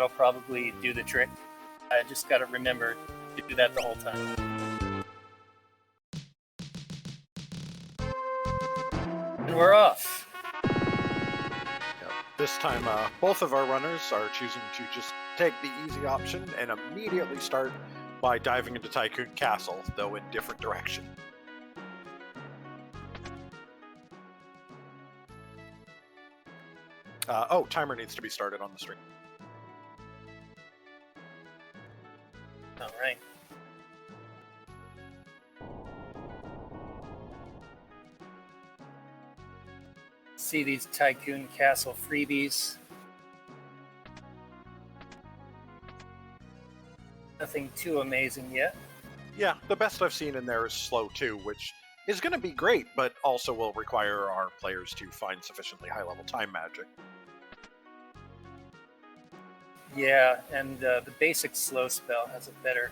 that'll probably do the trick. I just got to remember to do that the whole time. And we're off. This time, both of our runners are choosing to just take the easy option and immediately start by diving into Tycoon Castle, though in different direction. Timer needs to be started on the stream. All right. See these Tycoon Castle freebies. Nothing too amazing yet. Yeah, the best I've seen in there is Slow 2, which is going to be great, but also will require our players to find sufficiently high-level time magic. Yeah, and the basic slow spell has a better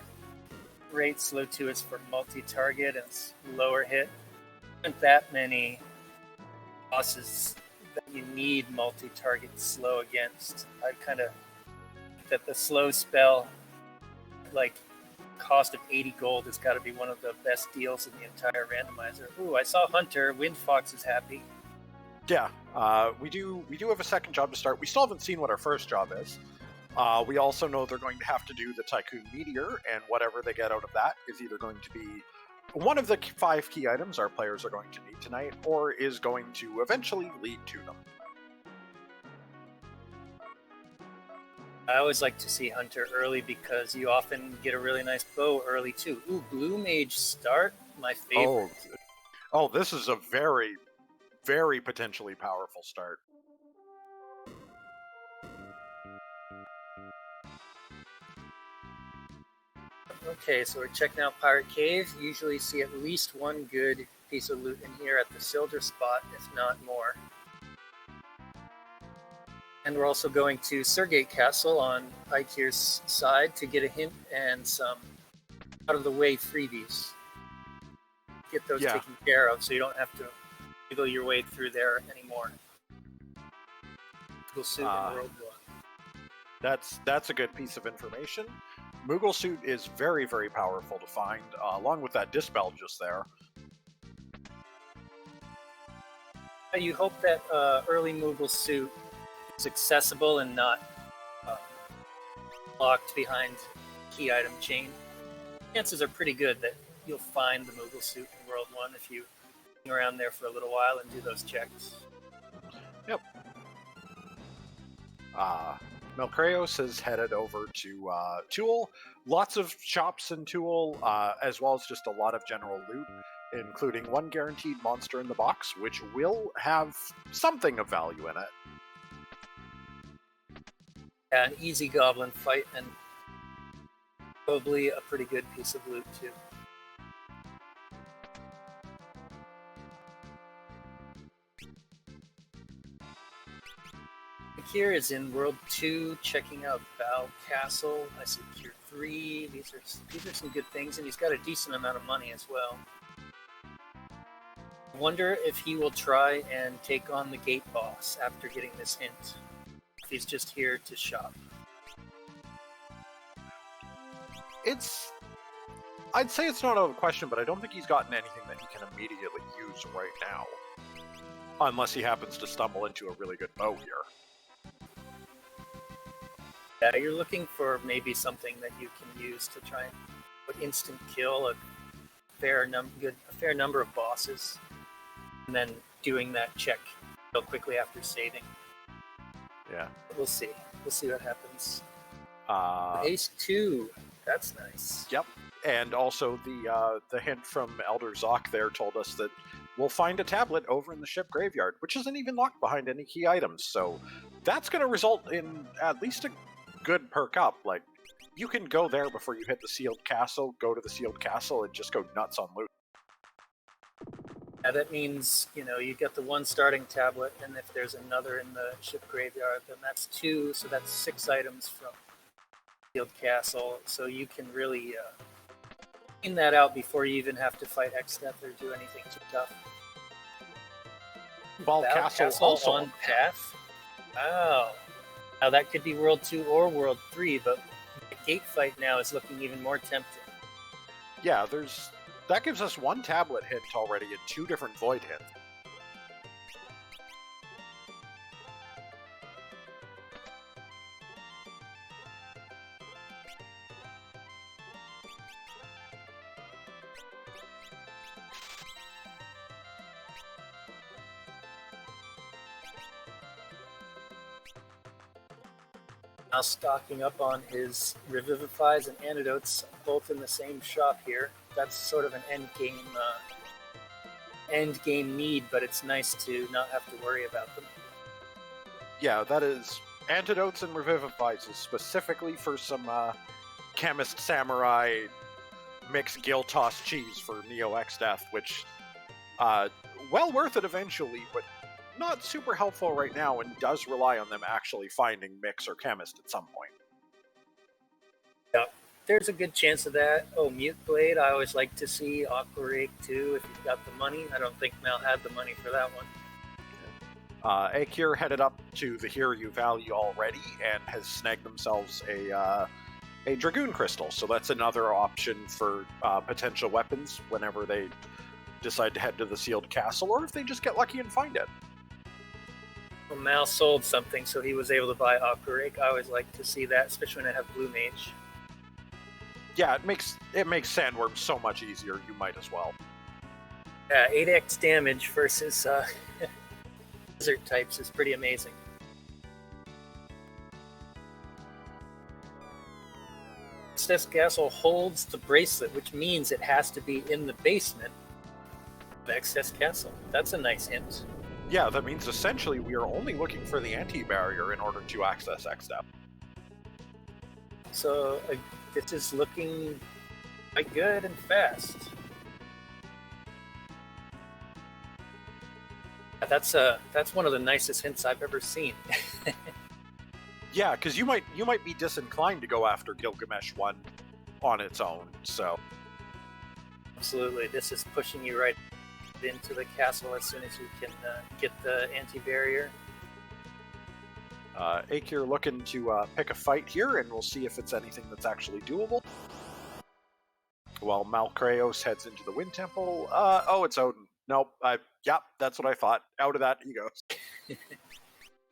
rate. Slow 2 is for multi-target and it's lower hit. There aren't that many bosses that you need multi-target slow against. I kind of that the slow spell, like cost of 80 gold, has got to be one of the best deals in the entire randomizer. Ooh, I saw Hunter. Windfox is happy. Yeah, we do have a second job to start. We still haven't seen what our first job is. We also know they're going to have to do the Tycoon Meteor, and whatever they get out of that is either going to be one of the 5 key items our players are going to need tonight, or is going to eventually lead to them. I always like to see Hunter early because you often get a really nice bow early too. Ooh, Blue Mage start, my favorite. Oh, this is a very, very potentially powerful start. Okay, so we're checking out Pirate Cave. Usually see at least one good piece of loot in here at the Silder spot, if not more. And we're also going to Surgate Castle on Eykir's side to get a hint and some out-of-the-way freebies. Get those taken care of so you don't have to wiggle your way through there anymore. Moogle Suit in World 1. That's a good piece of information. Moogle Suit is very, very powerful to find, along with that Dispel just there. You hope that early Moogle Suit is accessible and not locked behind key item chain. Chances are pretty good that you'll find the Moogle Suit in World 1 if you hang around there for a little while and do those checks. Yep. Malcreos has headed over to Tool. Lots of shops in Tool, as well as just a lot of general loot, including one guaranteed monster in the box, which will have something of value in it. Yeah, an easy goblin fight, and probably a pretty good piece of loot too. Eykir is in World 2, checking out Val Castle. I see Tier 3. These are some good things, and he's got a decent amount of money as well. I wonder if he will try and take on the gate boss after getting this hint. If he's just here to shop. I'd say it's not out of the question, but I don't think he's gotten anything that he can immediately use right now. Unless he happens to stumble into a really good bow here. Yeah, you're looking for maybe something that you can use to try and put instant kill a fair number of bosses, and then doing that check real quickly after saving. Yeah, we'll see. We'll see what happens. Ace 2, that's nice. Yep, and also the hint from Elder Zoc there told us that we'll find a tablet over in the ship graveyard, which isn't even locked behind any key items. So that's going to result in at least a good perk up. Like, you can go there before you hit the sealed castle, go to the sealed castle, and just go nuts on loot. Yeah, that means, you get the one starting tablet, and if there's another in the ship graveyard, then that's 2, so that's 6 items from sealed castle. So you can really clean that out before you even have to fight X-Step or do anything too tough. Val Castle also on path? Wow. Now that could be World 2 or World 3, but the gate fight now is looking even more tempting. Yeah, that gives us one tablet hint already and 2 different void hints. Now stocking up on his Revivifies and Antidotes, both in the same shop here. That's sort of an end game need, but it's nice to not have to worry about them. Yeah, that is Antidotes and Revivifies is specifically for some Chemist Samurai mix Gil Toss cheese for Neo X Death, which well worth it eventually, but not super helpful right now and does rely on them actually finding Mix or Chemist at some point. Yeah, there's a good chance of that. Oh, Mute Blade, I always like to see. Aqua Rake too, if you've got the money. I don't think Mal had the money for that one. Eykir headed up to the Hiryu Valley already and has snagged themselves a Dragoon Crystal, so that's another option for potential weapons whenever they decide to head to the Sealed Castle, or if they just get lucky and find it. Well, Mal sold something, so he was able to buy Aqua Rake. I always like to see that, especially when I have Blue Mage. Yeah, it makes Sandworm so much easier, you might as well. Yeah, 8x damage versus Lizard types is pretty amazing. This Castle holds the bracelet, which means it has to be in the basement of Excess Castle. That's a nice hint. Yeah, that means essentially we are only looking for the anti-barrier in order to access X-Step. So this is looking quite good and fast. That's one of the nicest hints I've ever seen. Yeah, because you might be disinclined to go after Gilgamesh 1 on its own, so... Absolutely, this is pushing you right into the castle as soon as you can get the anti-barrier. Eykir looking to pick a fight here, and we'll see if it's anything that's actually doable. While Malcreos heads into the Wind Temple. Oh, it's Odin. Nope, yep, that's what I thought. Out of that he goes.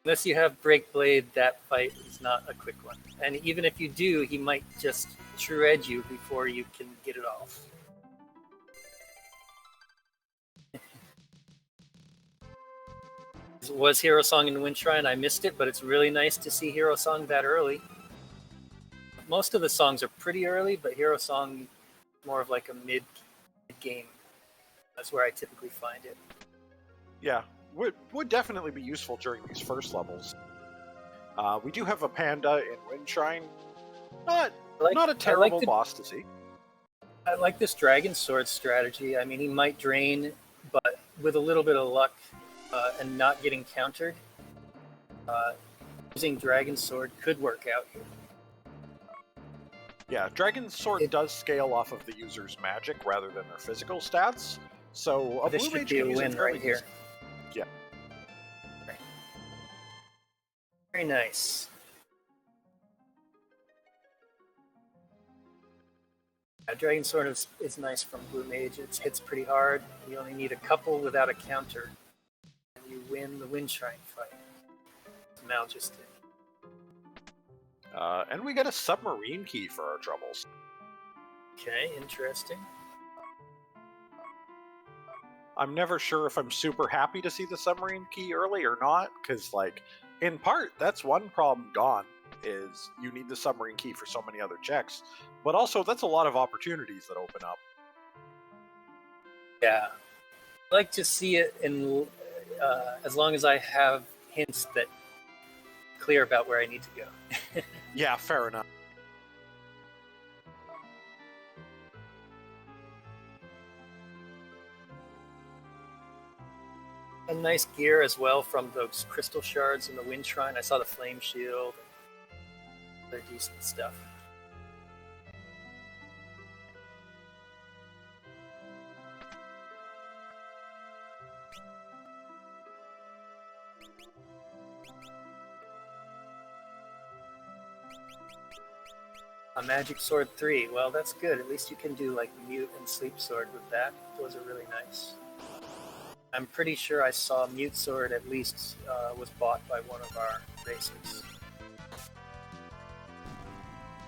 Unless you have Break Blade, that fight is not a quick one. And even if you do, he might just True Edge you before you can get it off. It was Hero Song in the Wind Shrine. I missed it, but it's really nice to see Hero Song that early. Most of the songs are pretty early, but Hero Song more of like a mid-game. That's where I typically find it. Yeah, would definitely be useful during these first levels. We do have a panda in Wind Shrine. Not a terrible boss to see. I like this Dragon Sword strategy. I mean, he might drain, but with a little bit of luck and not getting countered, using Dragon Sword could work out here. Yeah, Dragon Sword does scale off of the user's magic rather than their physical stats, so a This Blue should Mage be a can use win it right here. Yeah. Very nice. Dragon Sword is nice from Blue Mage. It hits pretty hard. You only need a couple without a counter, and you win the Wind Shrine fight. Mal just did. And we get a submarine key for our troubles. Okay, interesting. I'm never sure if I'm super happy to see the submarine key early or not, because, like, in part, that's one problem gone, is you need the submarine key for so many other checks, but also that's a lot of opportunities that open up. Yeah. I like to see it in as long as I have hints that clear about where I need to go. Yeah, fair enough. A nice gear as well from those crystal shards in the Wind Shrine. I saw the flame shield. They're decent stuff. A magic sword 3. Well, that's good. At least you can do like mute and sleep sword with that. Those are really nice. I'm pretty sure I saw mute sword at least was bought by one of our racers.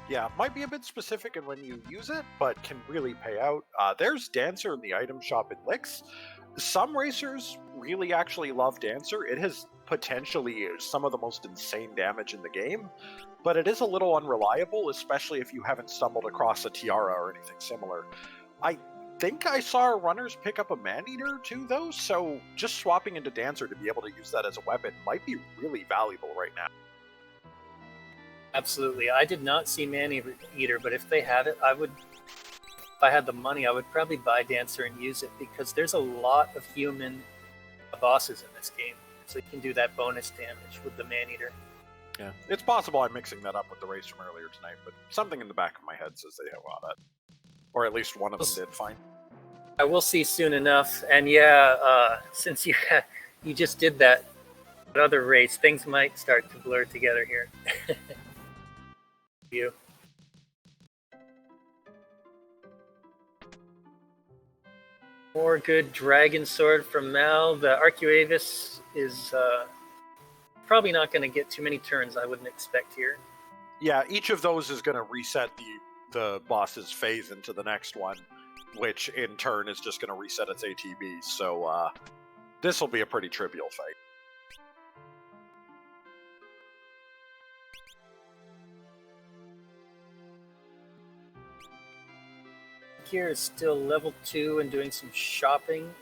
Yeah, might be a bit specific in when you use it, but can really pay out. There's Dancer in the item shop in Licks. Some racers really actually love Dancer. It has potentially some of the most insane damage in the game, but it is a little unreliable, especially if you haven't stumbled across a Tiara or anything similar. I think I saw runners pick up a Man-Eater too, though, so just swapping into Dancer to be able to use that as a weapon might be really valuable right now. Absolutely. I did not see Man-Eater, but if they had it, I would. If I had the money, I would probably buy Dancer and use it because there's a lot of human bosses in this game, so you can do that bonus damage with the Man-Eater. Yeah, it's possible I'm mixing that up with the race from earlier tonight, but something in the back of my head says they have that. Or at least one of them did fine. I will see soon enough, and yeah, since you just did that other race, things might start to blur together here. You. More good dragon sword from Mal. The Arcuavis is probably not going to get too many turns, I wouldn't expect here. Yeah, each of those is going to reset the boss's phase into the next one, which in turn is just going to reset its ATB, so this will be a pretty trivial fight. Eykir is still level 2 and doing some shopping.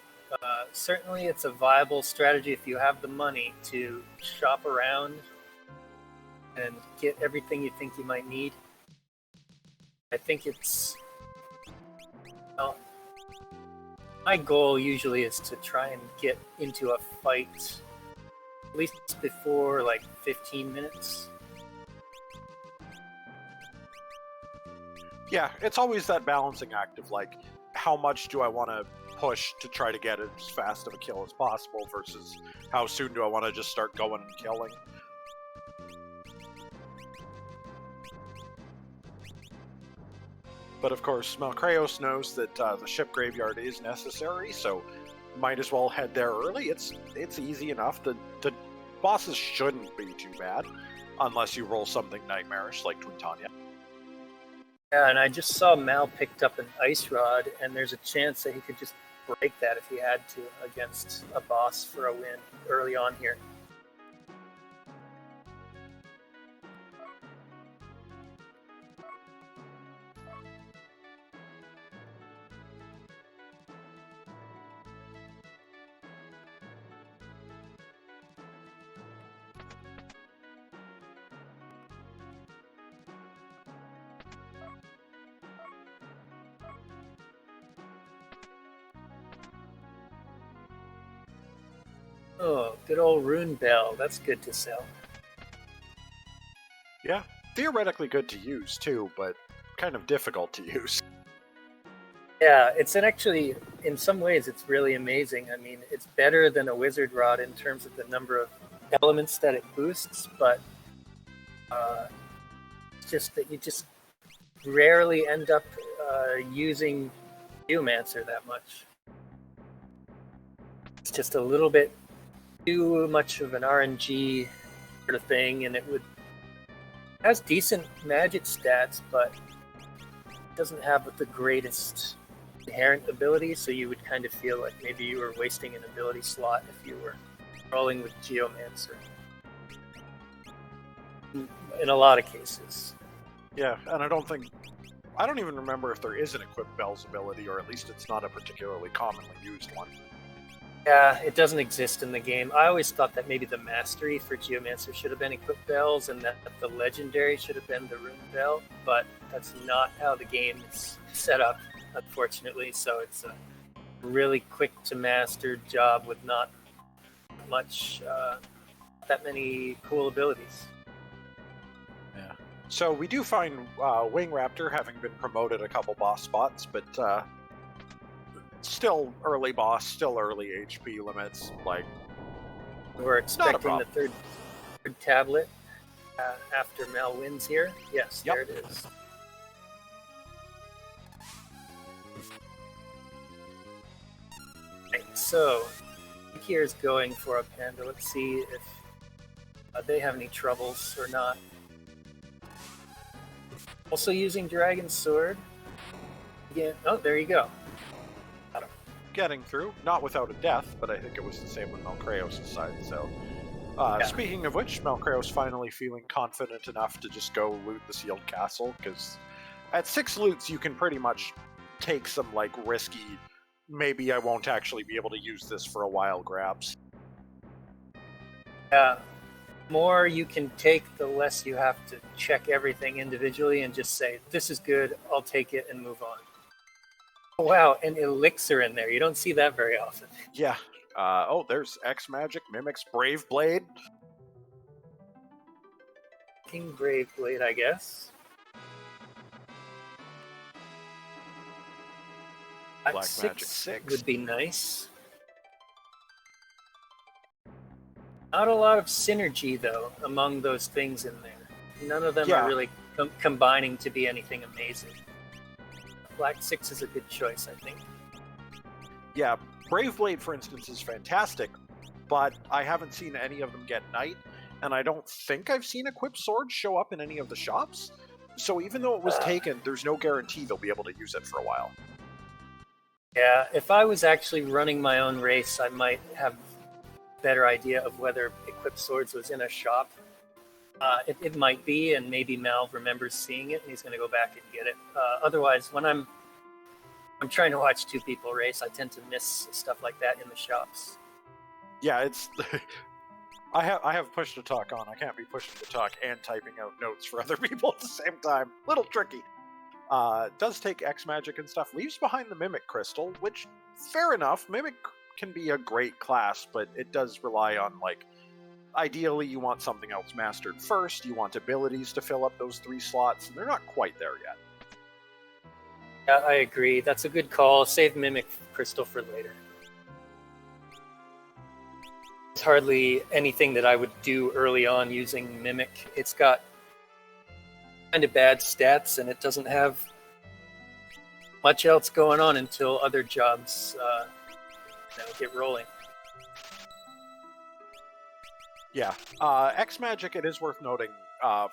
Certainly it's a viable strategy if you have the money to shop around and get everything you think you might need. I think it's... Well, my goal usually is to try and get into a fight at least before like 15 minutes. Yeah, it's always that balancing act of like, how much do I want to push to try to get as fast of a kill as possible versus how soon do I want to just start going and killing. But of course, Malcreos knows that the ship graveyard is necessary, so might as well head there early. It's easy enough. The bosses shouldn't be too bad, unless you roll something nightmarish like Twintanya. Yeah, and I just saw Mal picked up an ice rod, and there's a chance that he could just break that if he had to against a boss for a win early on here. Oh, good old Rune Bell. That's good to sell. Yeah, theoretically good to use too, but kind of difficult to use. Yeah, it's actually, in some ways, it's really amazing. I mean, it's better than a Wizard Rod in terms of the number of elements that it boosts, but it's just that you just rarely end up using Geomancer that much. It's just a little bit too much of an RNG sort of thing, and it has decent magic stats, but it doesn't have the greatest inherent ability, so you would kind of feel like maybe you were wasting an ability slot if you were rolling with Geomancer. In a lot of cases. Yeah, and I don't even remember if there is an Equip Bell's ability, or at least it's not a particularly commonly used one. Yeah, it doesn't exist in the game. I always thought that maybe the Mastery for Geomancer should have been Equip Bells, and that the Legendary should have been the Rune Bell, but that's not how the game is set up, unfortunately, so it's a really quick to master job with not much, that many cool abilities. Yeah. So we do find Wing Raptor having been promoted a couple boss spots, but still early boss, still early HP limits. Like, we're expecting the third tablet after Mal wins here. Yes, yep. There it is. so Eykir is going for a panda. Let's see if they have any troubles or not. Also using Dragon Sword. Again, oh, there you go. Got him. Getting through, not without a death, but I think it was the same on Malcreos' side. So, speaking of which, Malcreos finally feeling confident enough to just go loot the sealed castle, because at 6 loots you can pretty much take some like risky, maybe I won't actually be able to use this for a while grabs. Yeah. More you can take, the less you have to check everything individually and just say, this is good, I'll take it and move on. Oh, wow, an elixir in there. You don't see that very often. Yeah. Oh, there's X Magic, Mimics, Brave Blade. King Brave Blade, I guess. Black Magic 6 would be nice. Not a lot of synergy, though, among those things in there. None of them are really combining to be anything amazing. Black 6 is a good choice, I think. Yeah, Brave Blade, for instance, is fantastic, but I haven't seen any of them get Knight, and I don't think I've seen Equipped Swords show up in any of the shops. So even though it was taken, there's no guarantee they'll be able to use it for a while. Yeah, if I was actually running my own race, I might have better idea of whether Equipped Swords was in a shop. It might be, and maybe Mal remembers seeing it and he's going to go back and get it. Otherwise, when I'm trying to watch 2 people race, I tend to miss stuff like that in the shops. Yeah, it's I have push to talk on. I can't be pushing to talk and typing out notes for other people at the same time. Little tricky. Does take X Magic and stuff. Leaves behind the Mimic Crystal, which, fair enough. Mimic can be a great class, but it does rely on, like, ideally you want something else mastered first, you want abilities to fill up those 3 slots, and they're not quite there yet. Yeah, I agree. That's a good call. Save Mimic Crystal for later. It's hardly anything that I would do early on using Mimic. It's got kind of bad stats, and it doesn't have much else going on until other jobs get rolling. Yeah. X Magic, it is worth noting,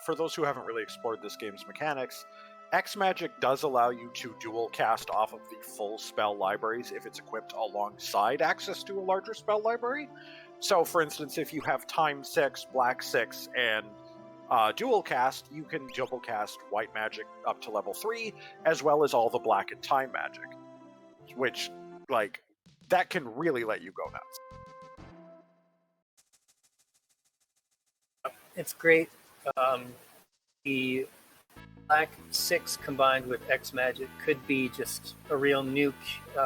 for those who haven't really explored this game's mechanics, X Magic does allow you to dual cast off of the full spell libraries if it's equipped alongside access to a larger spell library. So, for instance, if you have Time 6, Black 6, and dual cast, you can double cast White Magic up to level 3, as well as all the Black and Time Magic, which, like, that can really let you go nuts. It's great. The Black 6 combined with X Magic could be just a real nuke.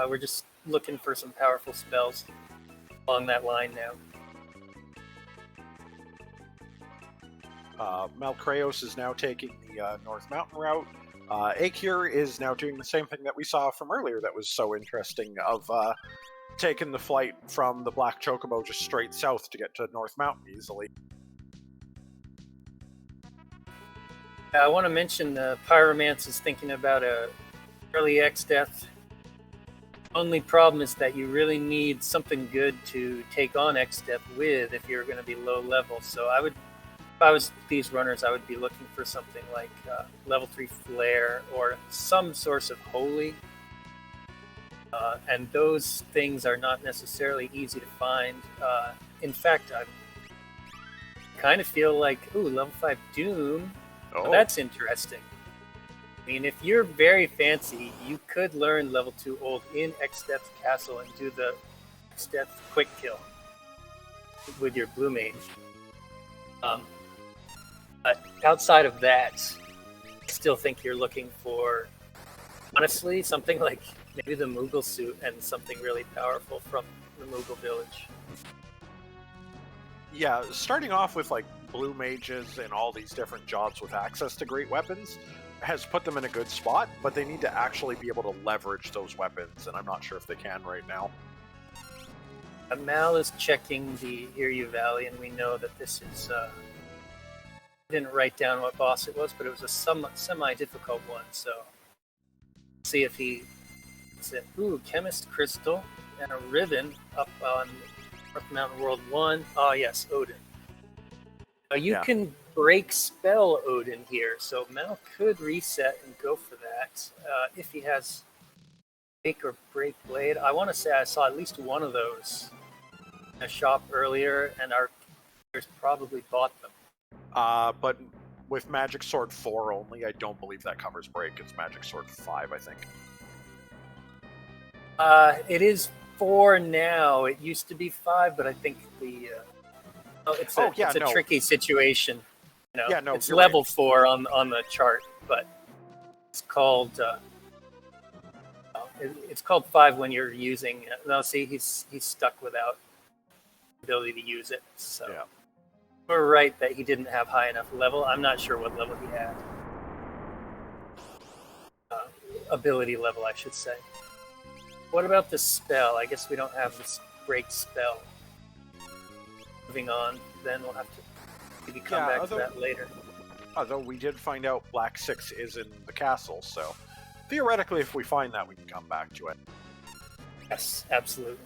We're just looking for some powerful spells along that line now. Malcreos is now taking the North Mountain route. Eykir is now doing the same thing that we saw from earlier that was so interesting, of taking the flight from the Black Chocobo just straight south to get to North Mountain easily. I want to mention Pyromance is thinking about a early X death. Only problem is that you really need something good to take on X death with if you're going to be low level. So if I was these runners, I would be looking for something like level 3 Flare or some source of Holy. And those things are not necessarily easy to find. In fact, I kind of feel like, level 5 Doom. Oh, that's interesting. I mean, if you're very fancy, you could learn level 2 Old in X-Death Castle and do the X-Death quick kill with your Blue Mage. But outside of that, I still think you're looking for, honestly, something like maybe the Moogle suit and something really powerful from the Moogle village. Yeah, starting off with like Blue Mages and all these different jobs with access to great weapons has put them in a good spot, but they need to actually be able to leverage those weapons, and I'm not sure if they can right now. Mal is checking the Hiryu Valley, and we know that this is... I didn't write down what boss it was, but it was a semi-difficult one, so... See if he... Chemist Crystal. and a ribbon up on North Mountain World 1. Oh, yes, Odin. You can break spell Odin here, so Mal could reset and go for that if he has Make or Break Blade. I want to say I saw at least one of those in a shop earlier, and our players probably bought them. But with Magic Sword 4 only, I don't believe that covers break. It's Magic Sword 5, I think. It is 4 now. It used to be 5, but I think it's a tricky situation. You know, it's level 4 on the chart, but it's called it's called 5 when you're using. No, see, he's stuck without ability to use it. So we're right that he didn't have high enough level. I'm not sure what level he had. Ability level, I should say. What about the spell? I guess we don't have this break spell. Moving on, then we'll have to maybe come back to that later. Although we did find out Black 6 is in the castle, so theoretically if we find that, we can come back to it. Yes, absolutely.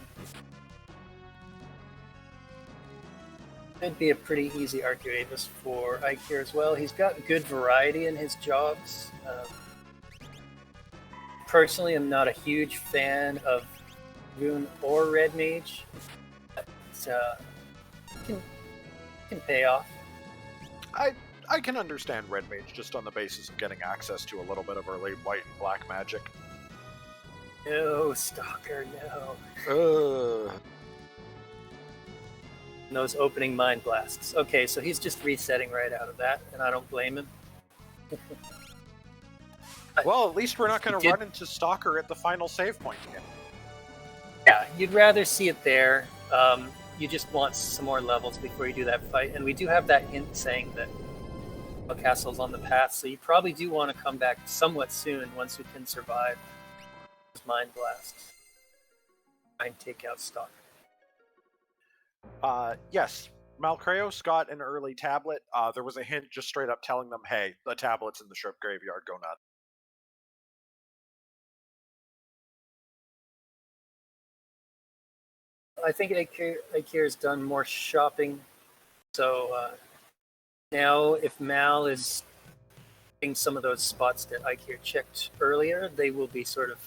It'd be a pretty easy Arcuavis for Eykir as well. He's got good variety in his jobs. Personally, I'm not a huge fan of Rune or Red Mage. But can pay off. I can understand Red Mage just on the basis of getting access to a little bit of early white and black magic. No, Stalker, no. And those opening Mind Blasts. Okay, so he's just resetting right out of that, and I don't blame him. Well, at least we're not going to run into Stalker at the final save point again. Yeah, you'd rather see it there. You just want some more levels before you do that fight. And we do have that hint saying that the castle's on the path, so you probably do want to come back somewhat soon once you can survive those Mind Blasts. Try and take out Stalker. Yes, Malcreos got an early tablet. There was a hint just straight up telling them, hey, the tablet's in the ship graveyard, go nuts. I think Eykir's done more shopping, so now if Mal is hitting some of those spots that Eykir checked earlier, they will be sort of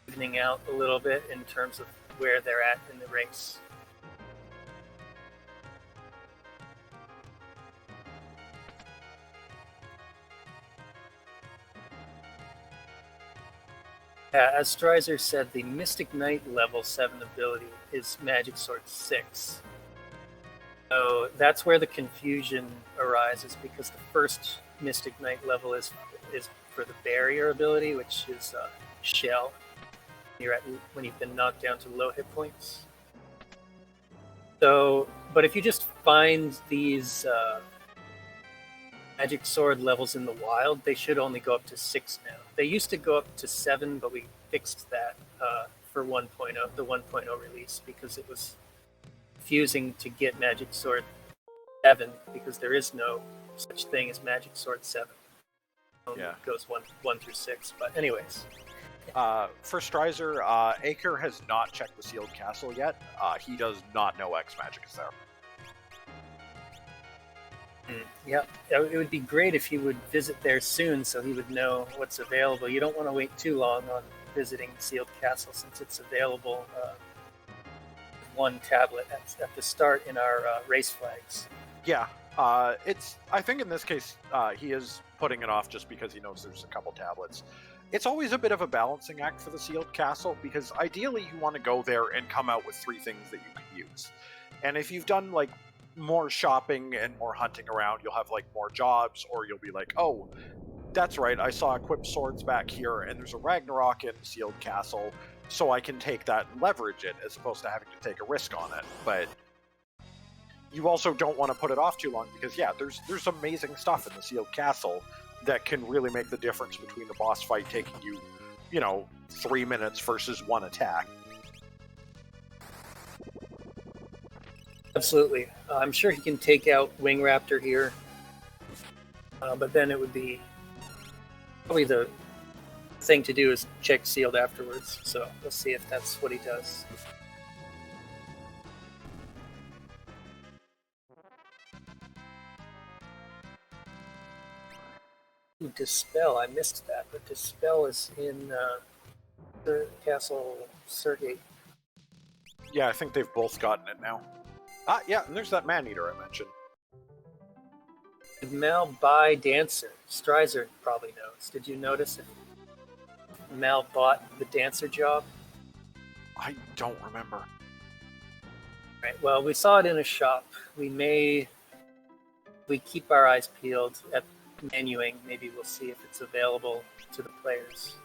evening out a little bit in terms of where they're at in the race. As Stryzer said, the Mystic Knight level 7 ability is Magic Sword 6. So that's where the confusion arises, because the first Mystic Knight level is for the barrier ability, which is Shell. When you've been knocked down to low hit points. So, but if you just find these Magic Sword levels in the wild, they should only go up to 6 now. They used to go up to 7, but we fixed that for 1.0, the 1.0 release, because it was confusing to get Magic Sword 7, because there is no such thing as Magic Sword 7. It goes 1 through 6. But anyways. For Stryzer, Eykir has not checked the sealed castle yet. He does not know X magic is there. Yeah, it would be great if he would visit there soon so he would know what's available. You don't want to wait too long on visiting Sealed Castle since it's available one tablet at the start in our race flags. Yeah, I think in this case he is putting it off just because he knows there's a couple tablets. It's always a bit of a balancing act for the Sealed Castle, because ideally you want to go there and come out with 3 things that you can use. And if you've done like more shopping and more hunting around, you'll have like more jobs, or you'll be like, oh, that's right, I saw equipped swords back here and there's a Ragnarok in Sealed Castle, so I can take that and leverage it as opposed to having to take a risk on it. But you also don't want to put it off too long, because there's amazing stuff in the Sealed Castle that can really make the difference between the boss fight taking you, 3 minutes versus 1 attack. Absolutely. I'm sure he can take out Wing Raptor here, but then it would be probably the thing to do is check sealed afterwards. So we'll see if that's what he does. Ooh, Dispel, I missed that, but Dispel is in Castle Sergate. Yeah, I think they've both gotten it now. Yeah, and there's that man-eater I mentioned. Did Mal buy Dancer? Stryzer probably knows. Did you notice if Mal bought the Dancer job? I don't remember. Right. Well, we saw it in a shop. We keep our eyes peeled at menuing. Maybe we'll see if it's available to the players.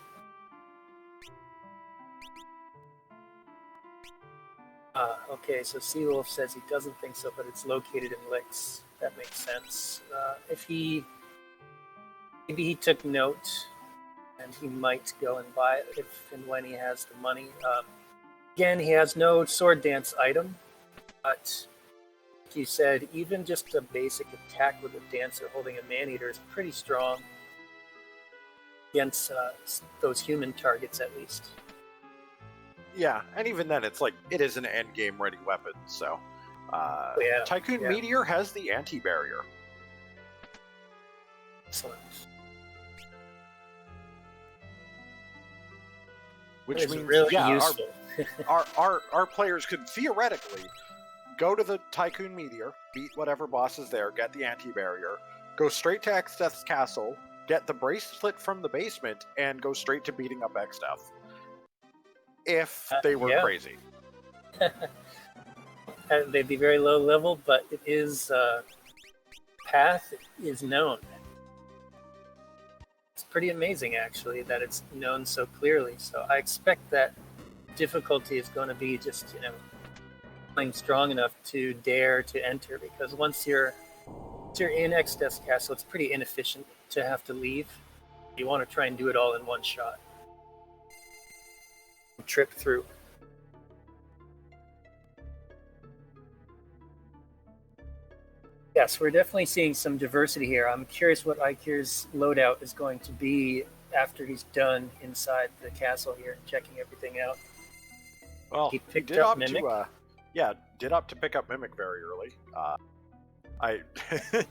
Okay, so Seawolf says he doesn't think so, but it's located in Licks. That makes sense. Maybe he took note, and he might go and buy it if and when he has the money. Again, he has no sword dance item, but like you said, even just a basic attack with a dancer holding a man-eater is pretty strong against those human targets, at least. Yeah, and even then, it's like, it is an endgame ready weapon, so... Tycoon Meteor has the anti-barrier. Excellent. Which means, really useful. our players could theoretically go to the Tycoon Meteor, beat whatever boss is there, get the anti-barrier, go straight to Exdeath's castle, get the bracelet from the basement, and go straight to beating up Exdeath. If they were crazy. They'd be very low level, but it is path is known. It's pretty amazing, actually, that it's known so clearly. So I expect that difficulty is going to be just, playing strong enough to dare to enter, because once you're in Exdeath's castle, it's pretty inefficient to have to leave. You want to try and do it all in one shot. Trip through. Yes, we're definitely seeing some diversity here. I'm curious what Eykir's loadout is going to be after he's done inside the castle here and checking everything out. Well, he did opt Mimic. Did opt to pick up Mimic very early.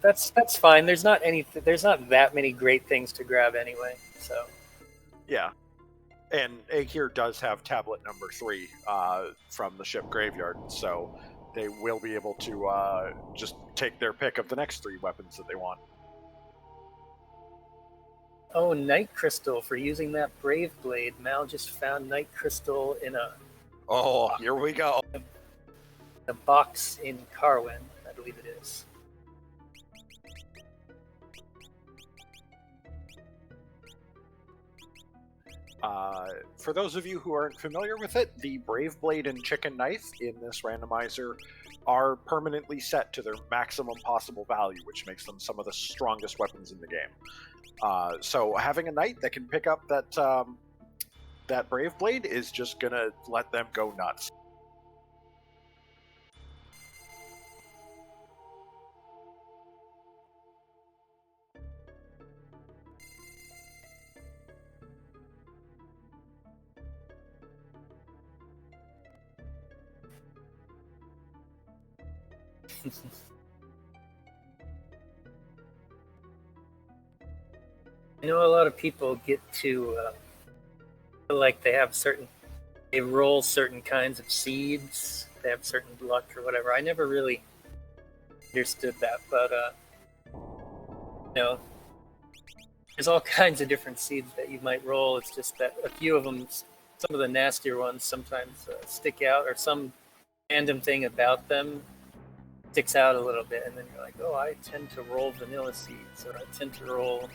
That's fine. There's not that many great things to grab anyway. So yeah. And Eykir does have tablet number 3 from the ship graveyard, so they will be able to just take their pick of the next 3 weapons that they want. Oh, Night Crystal for using that Brave Blade. Mal just found Night Crystal in a... Oh, here we go. A box in Carwin, I believe it is. For those of you who aren't familiar with it, the Brave Blade and Chicken Knife in this randomizer are permanently set to their maximum possible value, which makes them some of the strongest weapons in the game. So having a knight that can pick up that Brave Blade is just gonna let them go nuts. I know a lot of people get to feel like they roll certain kinds of seeds, they have certain luck or whatever. I never really understood that, but there's all kinds of different seeds that you might roll. It's just that a few of them, some of the nastier ones, sometimes stick out, or some random thing about them sticks out a little bit, and then you're like, oh, I tend to roll vanilla seeds, or I tend to roll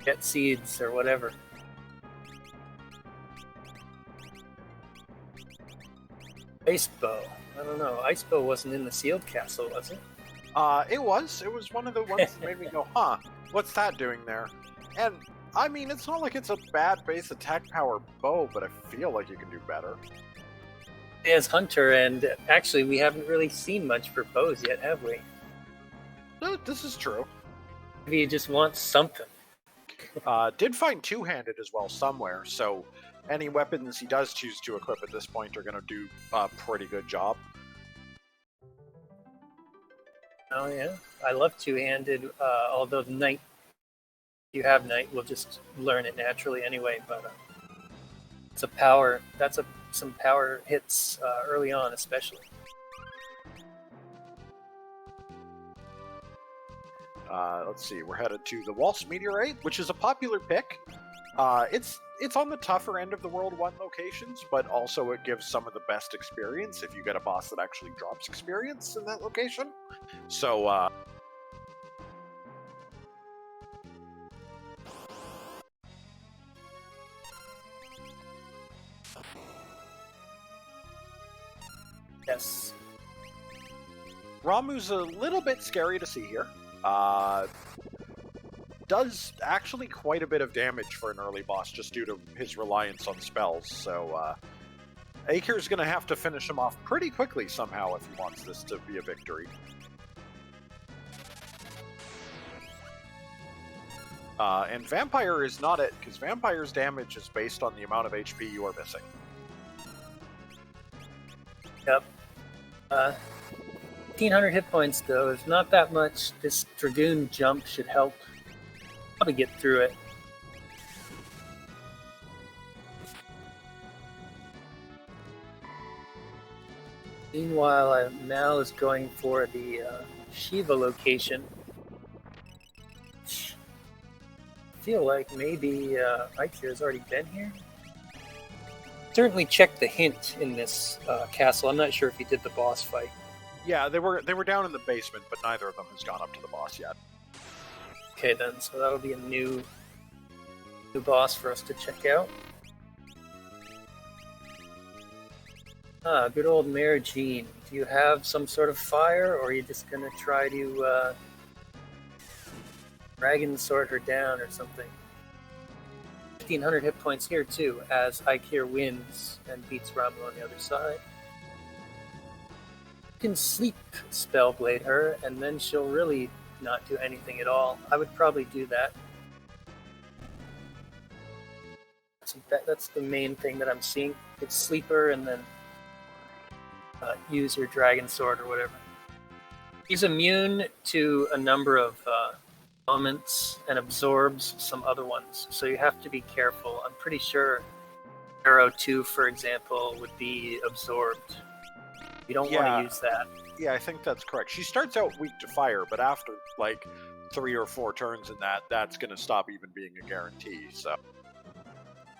jet seeds, or whatever. Ice Bow. I don't know. Ice Bow wasn't in the sealed castle, was it? It was. It was one of the ones that made me go, huh, what's that doing there? And, I mean, it's not like it's a bad base attack power bow, but I feel like you can do better. As Hunter, and actually we haven't really seen much for bows yet, have we? No, this is true. Maybe you just want something. Did find two-handed as well somewhere, so any weapons he does choose to equip at this point are going to do a pretty good job. Oh yeah, I love two-handed. Although Knight, if you have Knight, we'll just learn it naturally anyway. But it's a power. Some power hits early on, especially. Let's see, we're headed to the Waltz Meteorite, which is a popular pick. It's on the tougher end of the World 1 locations, but also it gives some of the best experience if you get a boss that actually drops experience in that location. So, Yes. Ramuh's a little bit scary to see here. Does actually quite a bit of damage for an early boss just due to his reliance on spells, so Eykir's going to have to finish him off pretty quickly somehow if he wants this to be a victory. And Vampire is not it, because Vampire's damage is based on the amount of HP you are missing. Yep. 1,500 hit points, though. If not that much, this Dragoon jump should help probably get through it. Meanwhile, Mal is going for the Shiva location. I feel like maybe Eykir has already been here. Certainly check the hint in this castle. I'm not sure if he did the boss fight. Yeah, they were down in the basement, but neither of them has gone up to the boss yet. Okay, then, so that'll be a new boss for us to check out. Good old Mare Jean. Do you have some sort of fire, or are you just gonna try to dragon sword her down or something? 1,500 hit points here too, as Eykir wins and beats Ramuh on the other side. You can sleep Spellblade her, and then she'll really not do anything at all. I would probably do that. That's the main thing that I'm seeing. It's sleeper and then use your dragon sword or whatever. He's immune to a number of elements and absorbs some other ones, so you have to be careful. I'm pretty sure Arrow 2, for example, would be absorbed. You don't want to use that. Yeah, I think that's correct. She starts out weak to fire, but after like 3 or 4 turns in that's going to stop even being a guarantee. So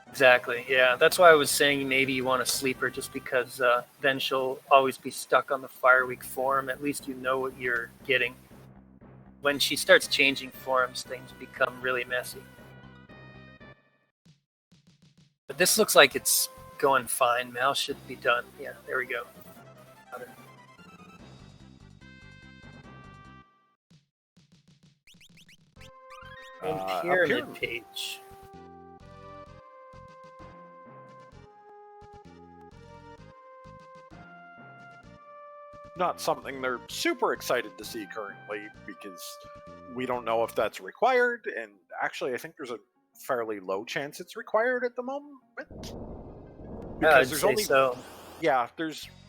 exactly, yeah. That's why I was saying maybe you want to sleep her, just because then she'll always be stuck on the fire weak form. At least you know what you're getting. When she starts changing forms, things become really messy. But this looks like it's going fine. Mal should be done. Yeah, there we go. And pyramid page. Not something they're super excited to see currently, because we don't know if that's required, and actually I think there's a fairly low chance it's required at the moment. Because there's only so. Yeah,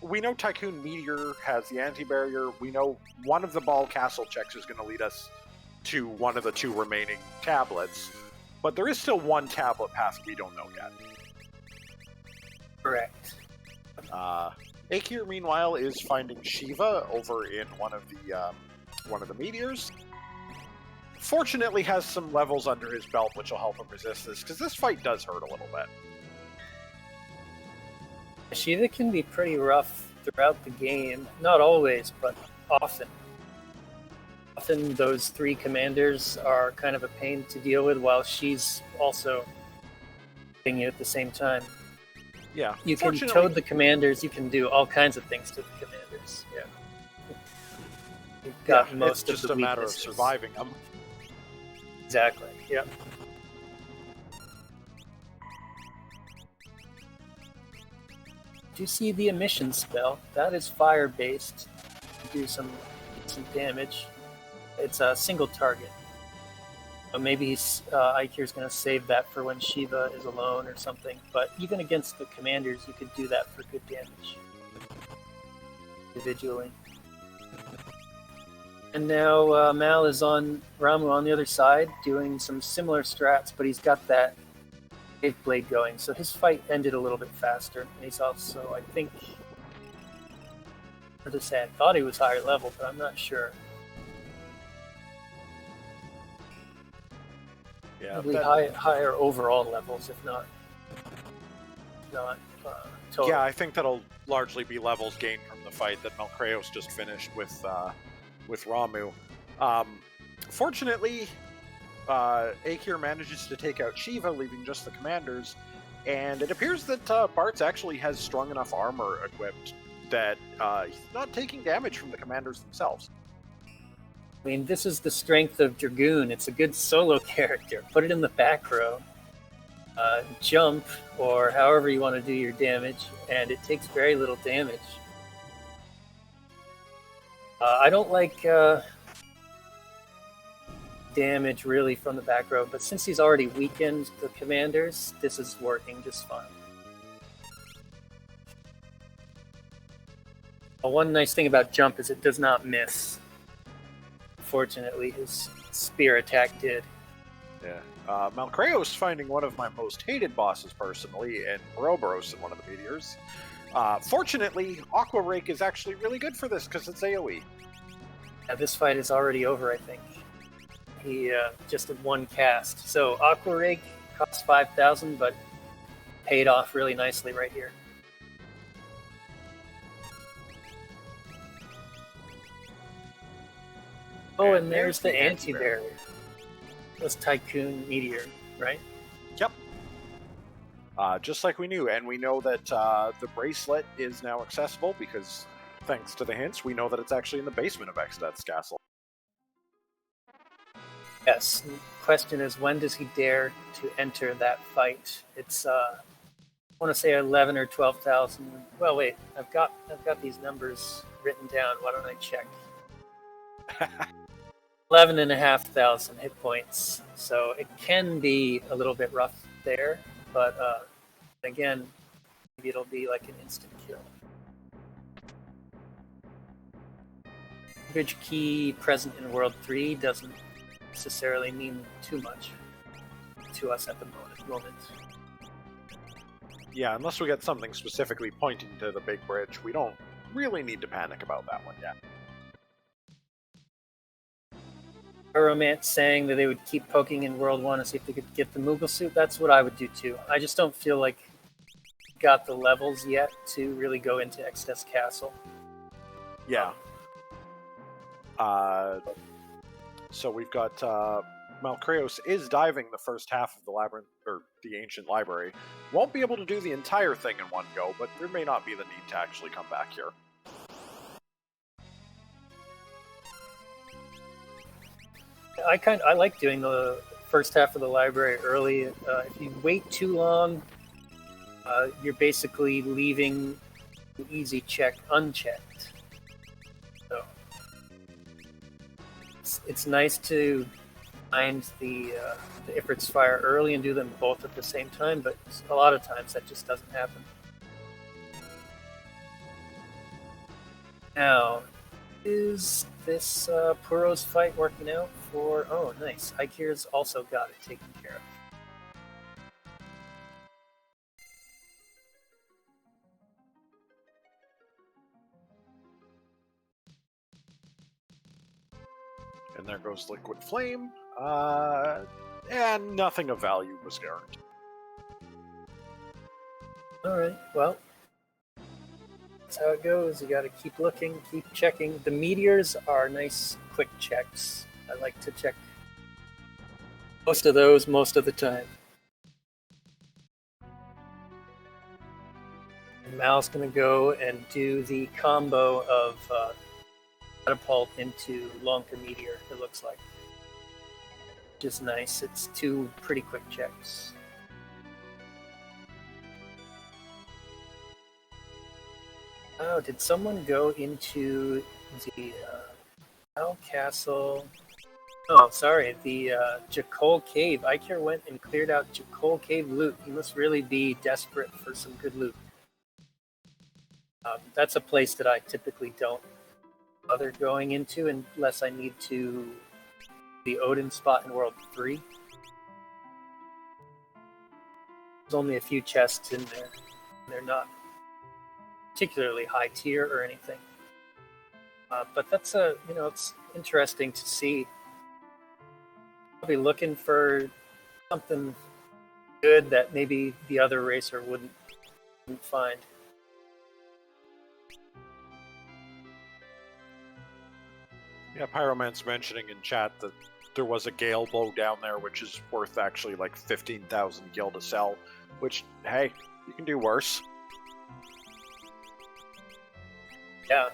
we know Tycoon Meteor has the anti-barrier. We know one of the Ball Castle checks is going to lead us to one of the 2 remaining tablets, but there is still one tablet path we don't know yet. Correct. Eykir, meanwhile, is finding Shiva over in one of the meteors. Fortunately, has some levels under his belt which will help him resist this, because this fight does hurt a little bit. Shiva can be pretty rough throughout the game. Not always, but often. Often those 3 commanders are kind of a pain to deal with, while she's also hitting you at the same time. Yeah. You can toad the commanders, you can do all kinds of things to the commanders. Yeah. You've got most of the weaknesses. It's just a matter of surviving them. Exactly, yeah. Do you see the emission spell? That is fire-based. Do some damage. It's a single target. Maybe Eykir's going to save that for when Shiva is alone or something. But even against the commanders, you could do that for good damage individually. And now Mal is on Ramu on the other side, doing some similar strats, but he's got that Wave Blade going, so his fight ended a little bit faster. And he's also, I think, hard to say, I thought he was higher level, but I'm not sure. Yeah, Probably higher overall levels, if not total. Yeah, I think that'll largely be levels gained from the fight that Malcreos just finished with Ramu. Fortunately, Eykir manages to take out Shiva, leaving just the commanders, and it appears that Bartz actually has strong enough armor equipped that he's not taking damage from the commanders themselves. I mean, this is the strength of Dragoon. It's a good solo character. Put it in the back row. Jump, or however you want to do your damage, and it takes very little damage. I don't like damage really from the back row, but since he's already weakened the commanders, this is working just fine. One nice thing about Jump is it does not miss. Fortunately, his spear attack did. Yeah. Malcreos finding one of my most hated bosses personally, and Ouroboros in one of the meteors. Fortunately, Aqua Rake is actually really good for this because it's AoE. Yeah, this fight is already over, I think. He just did one cast. So Aqua Rake cost 5,000, but paid off really nicely right here. Oh, and there's the anti-barrier. That's Tycoon Meteor, right? Yep. Just like we knew, and we know that the bracelet is now accessible because, thanks to the hints, we know that it's actually in the basement of Exdeath's castle. Yes. The question is, when does he dare to enter that fight? It's I want to say 11 or 12,000. Well, wait, I've got these numbers written down. Why don't I check? 11,500 hit points. So it can be a little bit rough there, but again, maybe it'll be like an instant kill. Bridge key present in World 3 doesn't necessarily mean too much to us at the moment. Yeah, unless we get something specifically pointing to the big bridge, we don't really need to panic about that one yet. Romance saying that they would keep poking in World 1 and see if they could get the Moogle suit. That's what I would do too. I just don't feel like we got the levels yet to really go into Exdeath's castle. Yeah. So we've got Malcreos is diving the first half of the labyrinth, or the ancient library. Won't be able to do the entire thing in one go, but there may not be the need to actually come back here. I like doing the first half of the library early. If you wait too long, you're basically leaving an easy check unchecked. So it's nice to find the Ifrit's Fire early and do them both at the same time, but a lot of times that just doesn't happen. Now, is this Puro's fight working out for... Oh, nice. Eykir's also got it taken care of. And there goes Liquid Flame. And nothing of value was guaranteed. Alright, well, that's how it goes. You gotta keep looking, keep checking. The meteors are nice, quick checks. I like to check most of those most of the time. And Mal's gonna go and do the combo of catapult into Lonka Meteor, it looks like. Just nice. It's two pretty quick checks. Oh, did someone go into the Mal Castle? Oh, sorry. The Jakol Cave. Eykir went and cleared out Jakol Cave loot. He must really be desperate for some good loot. That's a place that I typically don't bother going into unless I need to the Odin spot in World 3. There's only a few chests in there. They're not particularly high tier or anything. But that's it's interesting to see. I'll be looking for something good that maybe the other racer wouldn't find. Yeah, Pyroman's mentioning in chat that there was a gale blow down there, which is worth actually like 15,000 gil to sell, which, hey, you can do worse. Yeah.